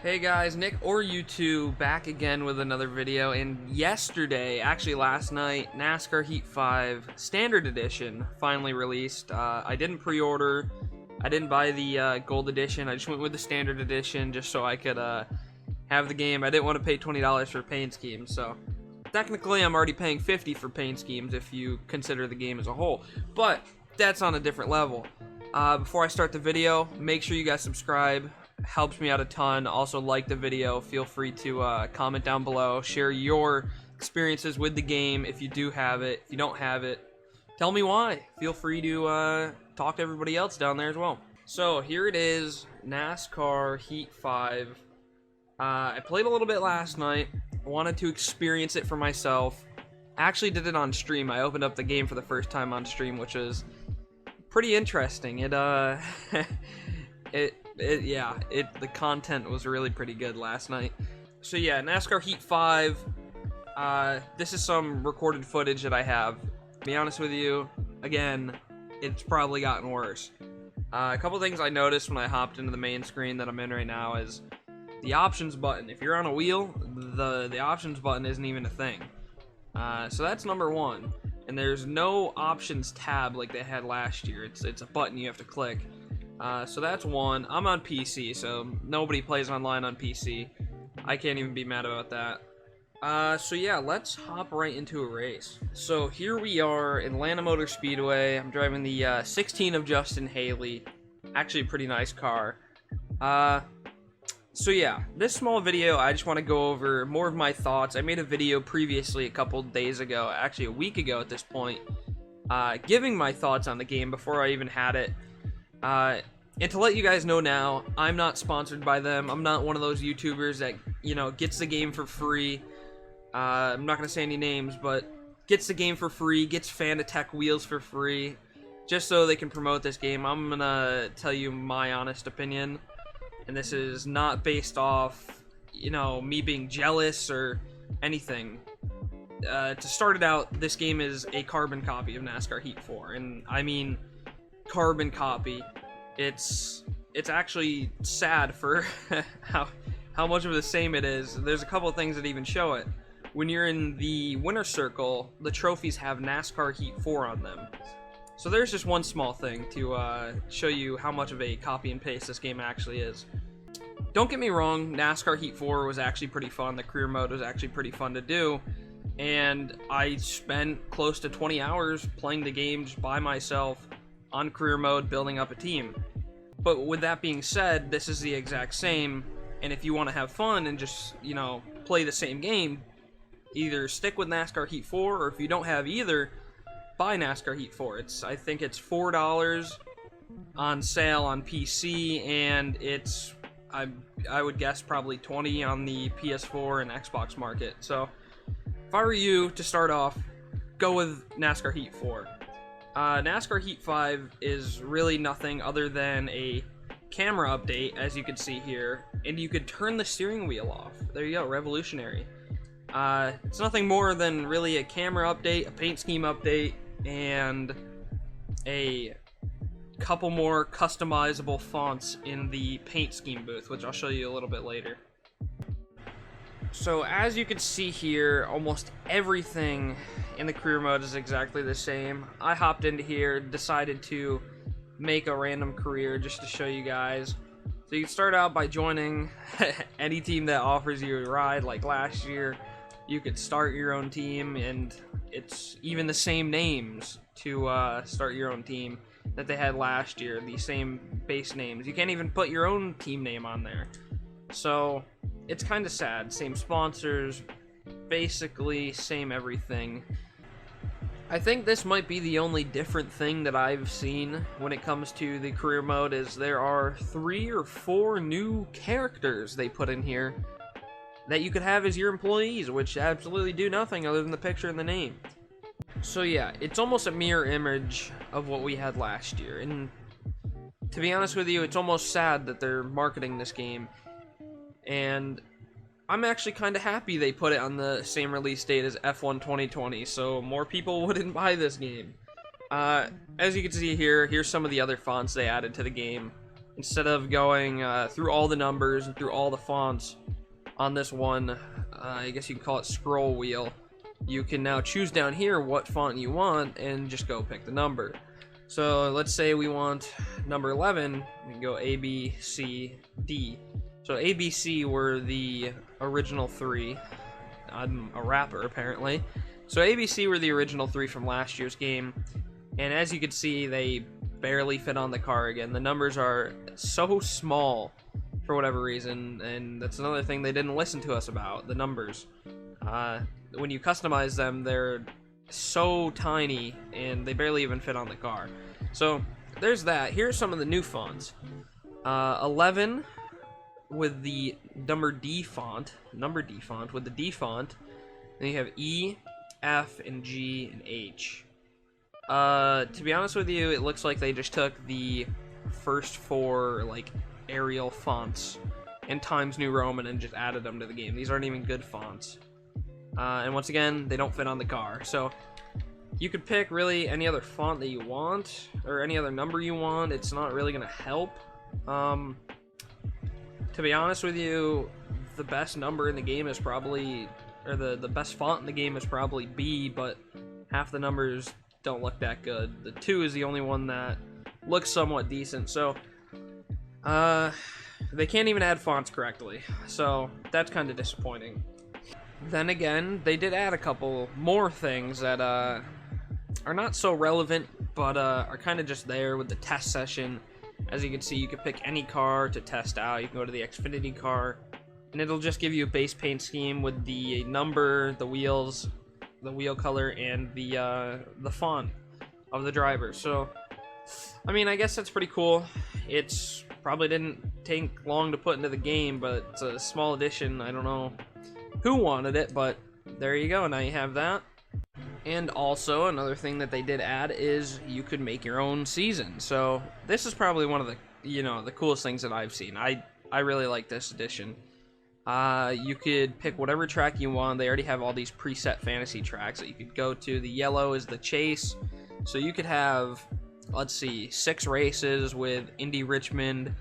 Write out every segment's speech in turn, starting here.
Hey guys, Nick or YouTube back again with another video, and yesterday, actually last night, NASCAR Heat 5 Standard Edition finally released. I didn't pre-order, I didn't buy the Gold Edition, I just went with the Standard Edition just so I could have the game. I didn't want to pay $20 for paint schemes, so technically I'm already paying $50 for paint schemes if you consider the game as a whole, but that's on a different level. Before I start the video, make sure you guys subscribe. Helps me out a ton. Also, like the video. Feel free to comment down below, share your experiences with the game if you do have it. If you don't have it, tell me why. Feel free to talk to everybody else down there as well. So here it is, NASCAR Heat 5. I played a little bit last night. I wanted to experience it for myself. I actually did it on stream. I opened up the game for the first time on stream, which was pretty interesting. The content was really pretty good last night. So yeah, NASCAR Heat 5. This is some recorded footage that I have. To be honest with you, again, it's probably gotten worse. A couple things I noticed when I hopped into the main screen that I'm in right now is the options button. If you're on a wheel, the options button isn't even a thing. So that's number one. And there's no options tab like they had last year. It's a button you have to click. So that's one. I'm on PC, so nobody plays online on PC. I can't even be mad about that. So yeah, let's hop right into a race. So here we are, Atlanta Motor Speedway. I'm driving the 16 of Justin Haley. Actually a pretty nice car. So yeah, this small video, I just want to go over more of my thoughts. I made a video previously a couple days ago, actually a week ago at this point, giving my thoughts on the game before I even had it. And to let you guys know now, I'm not sponsored by them. I'm not one of those YouTubers that, gets the game for free. I'm not going to say any names, but gets the game for free, gets Fanatec wheels for free, just so they can promote this game. I'm going to tell you my honest opinion, and this is not based off, me being jealous or anything. To start it out, this game is a carbon copy of NASCAR Heat 4, and I mean carbon copy. It's actually sad for how much of the same it is. There's a couple of things that even show it. When you're in the winner's circle, the trophies have NASCAR Heat 4 on them. So there's just one small thing to show you how much of a copy and paste this game actually is. Don't get me wrong, NASCAR Heat 4 was actually pretty fun. The career mode was actually pretty fun to do. And I spent close to 20 hours playing the game just by myself on career mode, building up a team. But with that being said, this is the exact same, and if you want to have fun and just, play the same game, either stick with NASCAR Heat 4, or if you don't have either, buy NASCAR Heat 4. I think it's $4 on sale on PC, and it's, I would guess, probably $20 on the PS4 and Xbox market. So, if I were you to start off, go with NASCAR Heat 4. NASCAR Heat 5 is really nothing other than a camera update, as you can see here, and you could turn the steering wheel off. There you go, revolutionary. It's nothing more than really a camera update, a paint scheme update, and a couple more customizable fonts in the paint scheme booth, which I'll show you a little bit later. So as you can see here, almost everything in the career mode is exactly the same. I hopped into here, decided to make a random career just to show you guys. So you can start out by joining any team that offers you a ride. Like last year, you could start your own team, and it's even the same names to start your own team that they had last year, the same base names. You can't even put your own team name on there. So it's kind of sad. Same sponsors, basically same everything. I think this might be the only different thing that I've seen when it comes to the career mode is there are 3 or 4 new characters they put in here that you could have as your employees, which absolutely do nothing other than the picture and the name. So yeah, it's almost a mirror image of what we had last year, and to be honest with you, it's almost sad that they're marketing this game. And I'm actually kind of happy they put it on the same release date as F1 2020, so more people wouldn't buy this game. As you can see here, here's some of the other fonts they added to the game. instead of going through all the numbers and through all the fonts on this one, I guess you can call it scroll wheel, you can now choose down here what font you want and just go pick the number. So let's say we want number 11, we can go A, B, C, D. So A, B, C were the original 3. I'm a rapper, apparently. So A, B, C were the original 3 from last year's game. And as you can see, they barely fit on the car again. The numbers are so small for whatever reason, and that's another thing they didn't listen to us about, the numbers. When you customize them, they're so tiny, and they barely even fit on the car. So there's that. Here's some of the new fonts. 11 with the number D font with the D font. Then you have E, F, and G, and H. To be honest with you, it looks like they just took the first 4 like Arial fonts and Times New Roman and just added them to the game. These aren't even good fonts. And once again, they don't fit on the car. So you could pick really any other font that you want or any other number you want. It's not really gonna help. To be honest with you, the best number in the game is probably, or the best font in the game is probably B, but half the numbers don't look that good. The 2 is the only one that looks somewhat decent. So they can't even add fonts correctly, so that's kind of disappointing. Then again, they did add a couple more things that are not so relevant, but are kind of just there with the test session. As you can see, you can pick any car to test out. You can go to the Xfinity car, and it'll just give you a base paint scheme with the number, the wheels, the wheel color, and the font of the driver. So, I mean, I guess that's pretty cool. It's probably didn't take long to put into the game, but it's a small addition. I don't know who wanted it, but there you go. Now you have that. And also, another thing that they did add is you could make your own season. So this is probably one of the, the coolest things that I've seen. I really like this addition. You could pick whatever track you want. They already have all these preset fantasy tracks that you could go to. The yellow is the chase. So you could have, let's see, 6 races with Indy Richmond,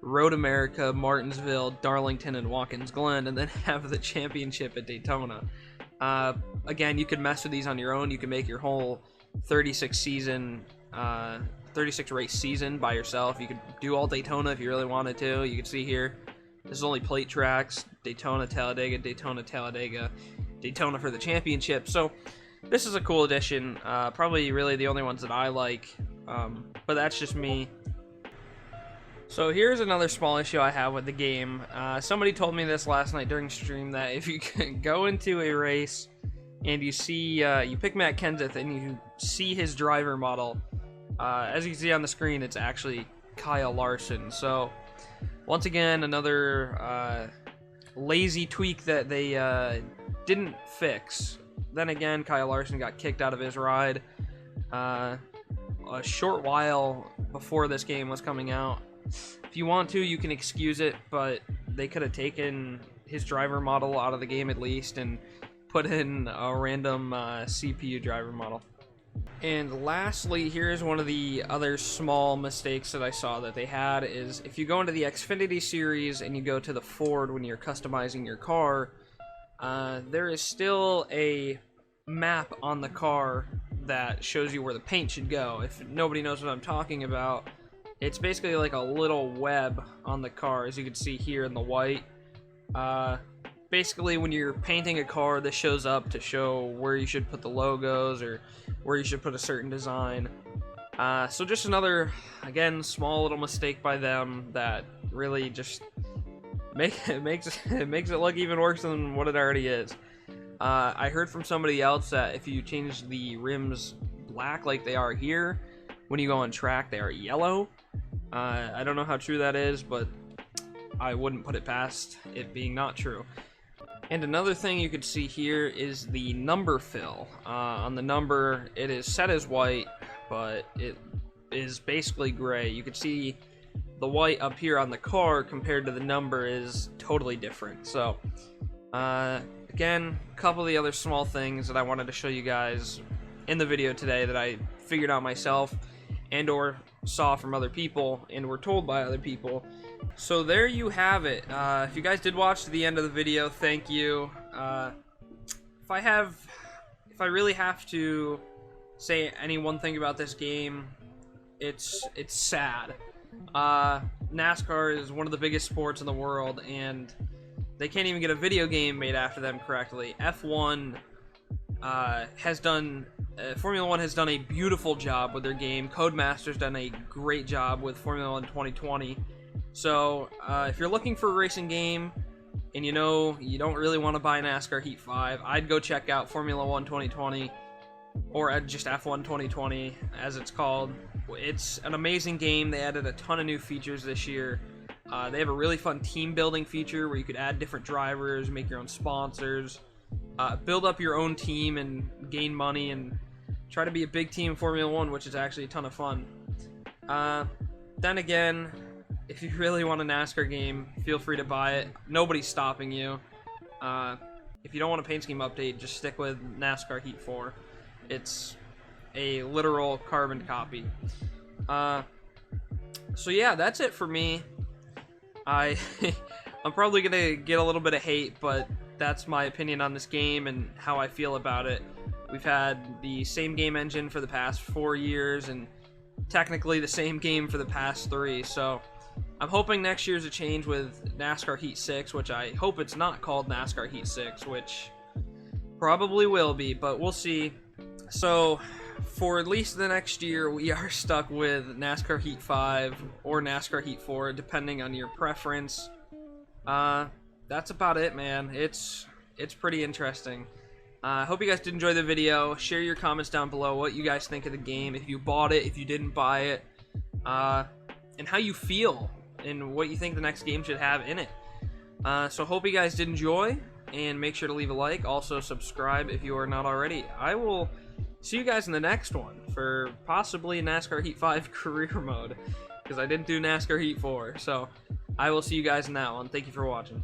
Road America, Martinsville, Darlington, and Watkins Glen, and then have the championship at Daytona. Again, you could mess with these on your own. You can make your whole 36 race season by yourself. You could do all Daytona if you really wanted to. You can see here, this is only plate tracks: Daytona, Talladega, Daytona, Talladega, Daytona for the championship. So this is a cool addition. Probably really the only ones that I like, but that's just me. So here's another small issue I have with the game. Somebody told me this last night during stream, that if you go into a race and you see, you pick Matt Kenseth and you see his driver model, as you can see on the screen, it's actually Kyle Larson. So once again, another lazy tweak that they didn't fix. Then again, Kyle Larson got kicked out of his ride a short while before this game was coming out. If you want to, you can excuse it, but they could have taken his driver model out of the game at least and put in a random CPU driver model. And lastly, here's one of the other small mistakes that I saw that they had, is if you go into the Xfinity series and you go to the Ford when you're customizing your car, there is still a map on the car that shows you where the paint should go. If nobody knows what I'm talking about, it's basically like a little web on the car, as you can see here in the white. Basically, when you're painting a car, this shows up to show where you should put the logos or where you should put a certain design. So just another, again, small little mistake by them that really just makes it look even worse than what it already is. I heard from somebody else that if you change the rims black like they are here, when you go on track, they are yellow. I don't know how true that is, but I wouldn't put it past it being not true. And another thing you could see here is the number fill. On the number, it is set as white, but it is basically gray. You could see the white up here on the car compared to the number is totally different. So, again, a couple of the other small things that I wanted to show you guys in the video today that I figured out myself, and or saw from other people and were told by other people. So there you have it. If you guys did watch to the end of the video, thank you. If I really have to say any one thing about this game, it's sad. NASCAR is one of the biggest sports in the world, and they can't even get a video game made after them correctly. F1 Formula 1 has done a beautiful job with their game. Codemasters done a great job with Formula 1 2020. So if you're looking for a racing game and you know you don't really want to buy NASCAR Heat 5, I'd go check out Formula 1 2020, or just F1 2020 as it's called. It's an amazing game. They added a ton of new features this year. They have a really fun team building feature where you could add different drivers, make your own sponsors, build up your own team and gain money and try to be a big team in Formula 1, which is actually a ton of fun. Then again, if you really want a NASCAR game, feel free to buy it. Nobody's stopping you. If you don't want a paint scheme update, just stick with NASCAR Heat 4. It's a literal carbon copy. So yeah, that's it for me. I'm probably gonna get a little bit of hate, but that's my opinion on this game and how I feel about it. We've had the same game engine for the past 4 years, and technically the same game for the past 3, so I'm hoping next year's a change with NASCAR Heat 6, which I hope it's not called NASCAR Heat 6, which probably will be, but we'll see. So for at least the next year, we are stuck with NASCAR Heat 5 or NASCAR Heat 4, depending on your preference. That's about it, man. It's pretty interesting. I hope you guys did enjoy the video. Share your comments down below what you guys think of the game, if you bought it, if you didn't buy it, and how you feel and what you think the next game should have in it. So hope you guys did enjoy, and make sure to leave a like. Also subscribe if you are not already. I will see you guys in the next one for possibly NASCAR Heat 5 career mode, because I didn't do NASCAR Heat 4. So I will see you guys in that one. Thank you for watching.